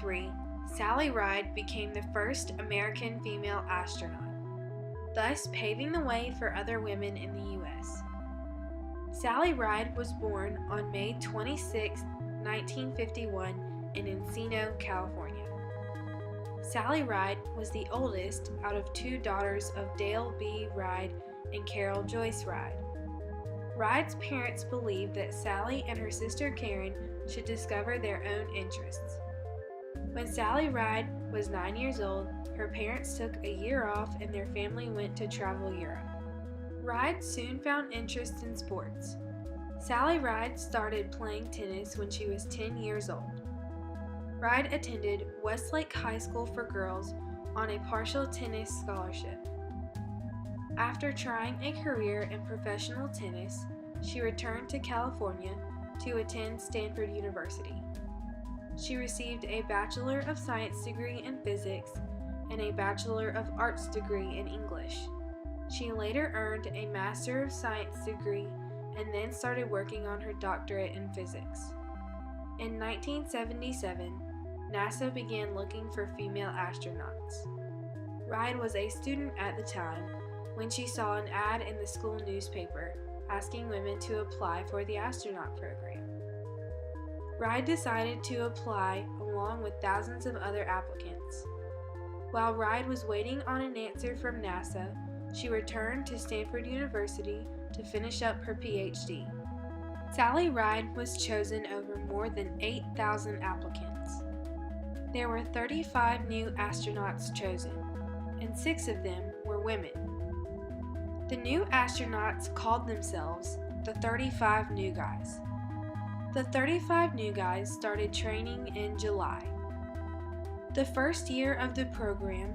1963, Sally Ride became the first American female astronaut, thus paving the way for other women in the U.S. Sally Ride was born on May 26, 1951, in Encino, California. Sally Ride was the oldest out of two daughters of Dale B. Ride and Carol Joyce Ride. Ride's parents believed that Sally and her sister Karen should discover their own interests. When Sally Ride was 9 years old, her parents took a year off and their family went to travel Europe. Ride soon found interest in sports. Sally Ride started playing tennis when she was 10 years old. Ride attended Westlake High School for Girls on a partial tennis scholarship. After trying a career in professional tennis, she returned to California to attend Stanford University. She received a Bachelor of Science degree in physics and a Bachelor of Arts degree in English. She later earned a Master of Science degree and then started working on her doctorate in physics. In 1977, NASA began looking for female astronauts. Ride was a student at the time when she saw an ad in the school newspaper asking women to apply for the astronaut program. Ride decided to apply along with thousands of other applicants. While Ride was waiting on an answer from NASA, she returned to Stanford University to finish up her PhD. Sally Ride was chosen over more than 8,000 applicants. There were 35 new astronauts chosen, and 6 of them were women. The new astronauts called themselves the 35 New Guys. The 35 New Guys started training in July. The first year of the program,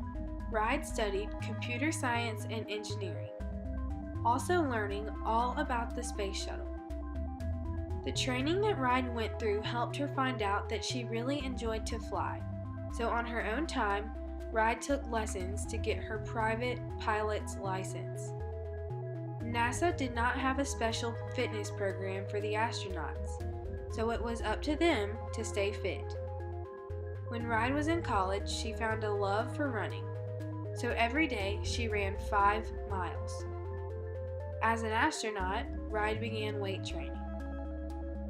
Ride studied computer science and engineering, also learning all about the space shuttle. The training that Ride went through helped her find out that she really enjoyed to fly, so on her own time, Ride took lessons to get her private pilot's license. NASA did not have a special fitness program for the astronauts, so it was up to them to stay fit. When Ride was in college, she found a love for running, so every day she ran 5 miles. As an astronaut, Ride began weight training.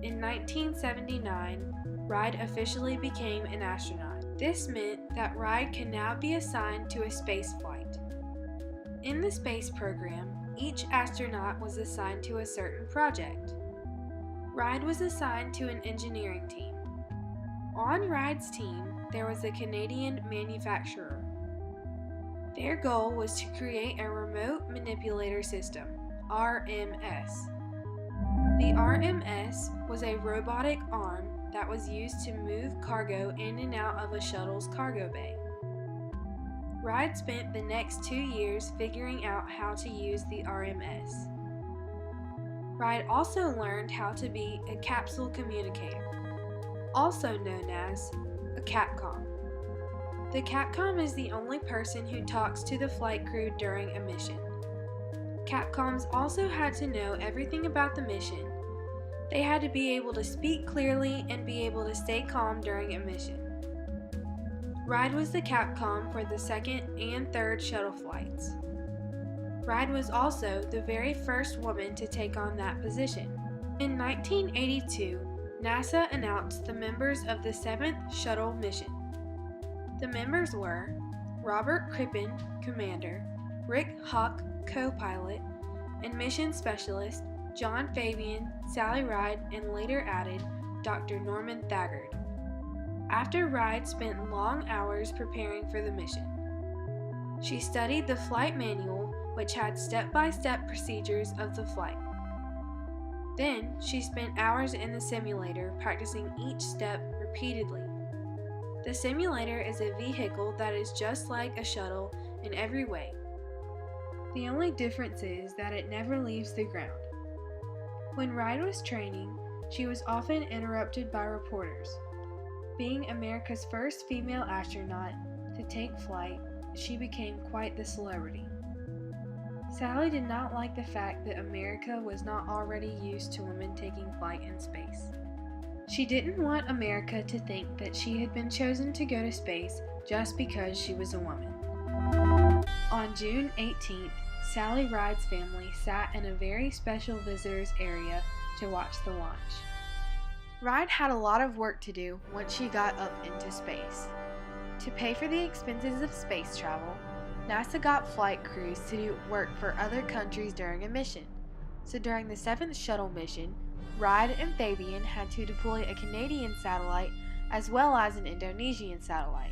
In 1979, Ride officially became an astronaut. This meant that Ride can now be assigned to a space flight. In the space program, each astronaut was assigned to a certain project. Ride was assigned to an engineering team. On Ride's team, there was a Canadian manufacturer. Their goal was to create a remote manipulator system, RMS. The RMS was a robotic arm that was used to move cargo in and out of a shuttle's cargo bay. Ride spent the next 2 years figuring out how to use the RMS. Ride also learned how to be a capsule communicator, also known as a Capcom. The Capcom is the only person who talks to the flight crew during a mission. Capcoms also had to know everything about the mission. They had to be able to speak clearly and be able to stay calm during a mission. Ride was the Capcom for the second and third shuttle flights. Ride was also the very first woman to take on that position. In 1982, NASA announced the members of the 7th shuttle mission. The members were Robert Crippen, Commander, Rick Hawk, Co-Pilot, and Mission Specialist John Fabian, Sally Ride, and later added Dr. Norman Thagard. After Ride spent long hours preparing for the mission. She studied the flight manual, which had step-by-step procedures of the flight. Then, she spent hours in the simulator practicing each step repeatedly. The simulator is a vehicle that is just like a shuttle in every way. The only difference is that it never leaves the ground. When Ride was training, she was often interrupted by reporters. Being America's first female astronaut to take flight, she became quite the celebrity. Sally did not like the fact that America was not already used to women taking flight in space. She didn't want America to think that she had been chosen to go to space just because she was a woman. On June 18th, Sally Ride's family sat in a very special visitors area to watch the launch. Ride had a lot of work to do once she got up into space. To pay for the expenses of space travel, NASA got flight crews to do work for other countries during a mission. So during the 7th shuttle mission, Ride and Fabian had to deploy a Canadian satellite as well as an Indonesian satellite.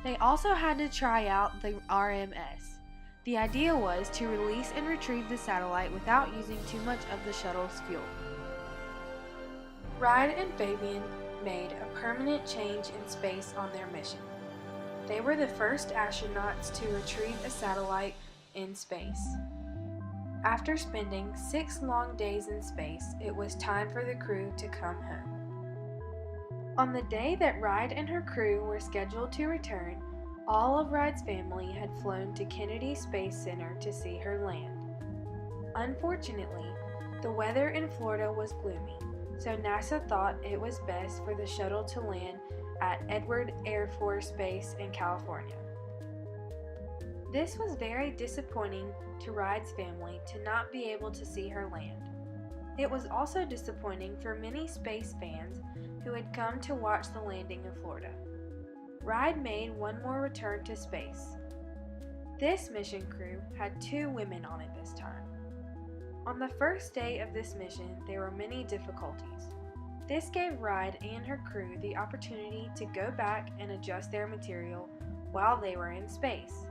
They also had to try out the RMS. The idea was to release and retrieve the satellite without using too much of the shuttle's fuel. Ride and Fabian made a permanent change in space on their mission. They were the first astronauts to retrieve a satellite in space. After spending 6 long days in space, it was time for the crew to come home. On the day that Ride and her crew were scheduled to return, all of Ride's family had flown to Kennedy Space Center to see her land. Unfortunately, the weather in Florida was gloomy, so NASA thought it was best for the shuttle to land at Edwards Air Force Base in California. This was very disappointing to Ride's family to not be able to see her land. It was also disappointing for many space fans who had come to watch the landing in Florida. Ride made one more return to space. This mission crew had 2 women on it this time. On the first day of this mission, there were many difficulties. This gave Ride and her crew the opportunity to go back and adjust their material while they were in space,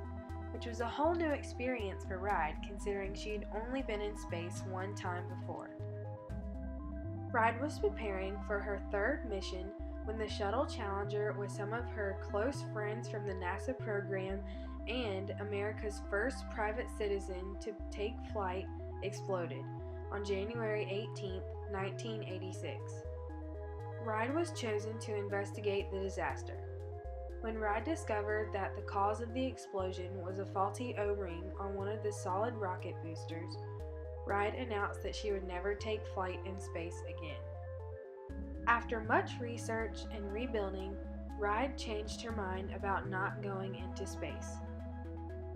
which was a whole new experience for Ride considering she had only been in space one time before. Ride was preparing for her 3rd mission when the Shuttle Challenger with some of her close friends from the NASA program and America's first private citizen to take flight exploded on January 18, 1986. Ride was chosen to investigate the disaster. When Ride discovered that the cause of the explosion was a faulty O-ring on one of the solid rocket boosters, Ride announced that she would never take flight in space again. After much research and rebuilding, Ride changed her mind about not going into space.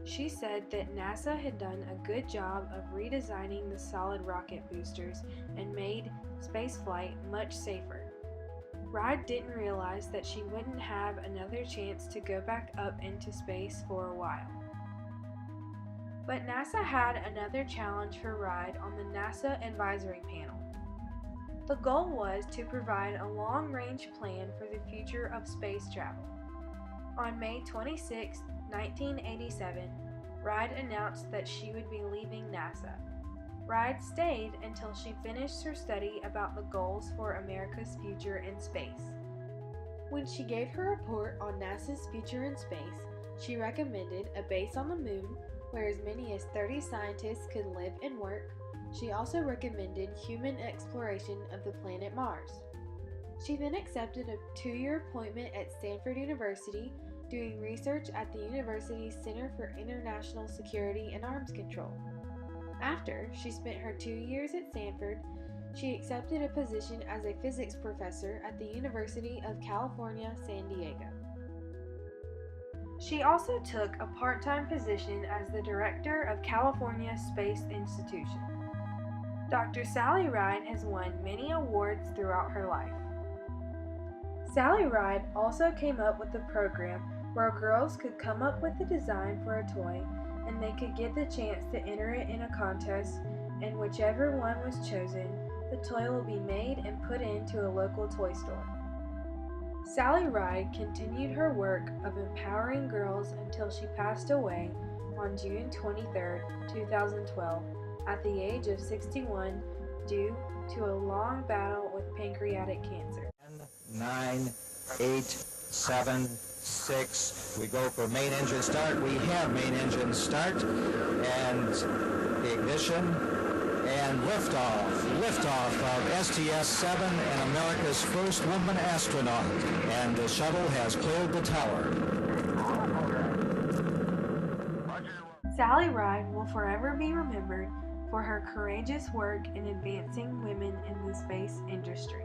She said that NASA had done a good job of redesigning the solid rocket boosters and made spaceflight much safer. Ride didn't realize that she wouldn't have another chance to go back up into space for a while. But NASA had another challenge for Ride on the NASA Advisory Panel. The goal was to provide a long-range plan for the future of space travel. On May 26, 1987, Ride announced that she would be leaving NASA. Ride stayed until she finished her study about the goals for America's future in space. When she gave her report on NASA's future in space, she recommended a base on the moon where as many as 30 scientists could live and work. She also recommended human exploration of the planet Mars. She then accepted a 2-year appointment at Stanford University, doing research at the university's Center for International Security and Arms Control. After she spent her 2 years at Stanford, she accepted a position as a physics professor at the University of California, San Diego. She also took a part-time position as the director of California Space Institution. Dr. Sally Ride has won many awards throughout her life. Sally Ride also came up with a program where girls could come up with a design for a toy and they could get the chance to enter it in a contest, and whichever one was chosen, the toy will be made and put into a local toy store. Sally Ride continued her work of empowering girls until she passed away on June 23, 2012, at the age of 61 due to a long battle with pancreatic cancer. 9, 8, 7, 6. We go for main engine start. We have main engine start and the ignition and liftoff. Liftoff of STS-7 and America's first woman astronaut. And the shuttle has cleared the tower. Sally Ride will forever be remembered for her courageous work in advancing women in the space industry.